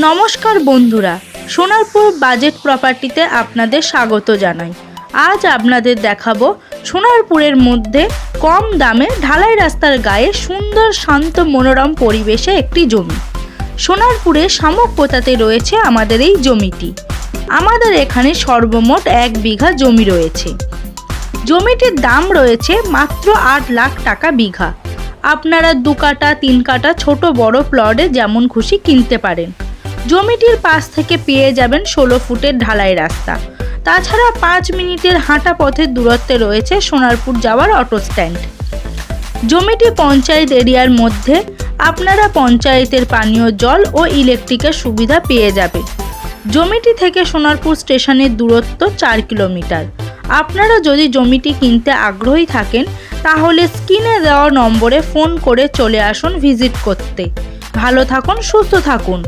নমস্কার বন্ধুরা, সোনারপুর বাজেট প্রপার্টিতে আপনাদের স্বাগত জানাই। আজ আপনাদের দেখাবো সোনারপুরের মধ্যে কম দামে ঢালাই রাস্তার গায়ে সুন্দর শান্ত মনোরম পরিবেশে একটি জমি। সোনারপুরে শামুকপোতাতে রয়েছে আমাদের এই জমিটি। আমাদের এখানে সর্বমোট 1 বিঘা জমি রয়েছে। জমিটির দাম রয়েছে মাত্র 8 লাখ টাকা বিঘা। আপনারা 2 কাঠা 3 কাঠা ছোট বড় প্লটে যেমন খুশি কিনতে পারেন। জমিটির পাশ থেকে পেয়ে যাবেন 16 ফুটের ঢালাই রাস্তা। তাছাড়া 5 মিনিটের হাঁটা পথের দূরত্বে রয়েছে সোনারপুর যাওয়ার অটো স্ট্যান্ড। জমিটি পঞ্চায়েত এরিয়ার মধ্যে। আপনারা পঞ্চায়েতের পানীয় জল ও ইলেকট্রিকের সুবিধা পেয়ে যাবেন। জমিটি থেকে সোনারপুর স্টেশনের দূরত্ব 4 কিলোমিটার। আপনারা যদি জমিটি কিনতে আগ্রহী থাকেন তাহলে স্ক্রিনে দেওয়া নম্বরে ফোন করে চলে আসুন ভিজিট করতে। ভালো থাকুন, সুস্থ থাকুন।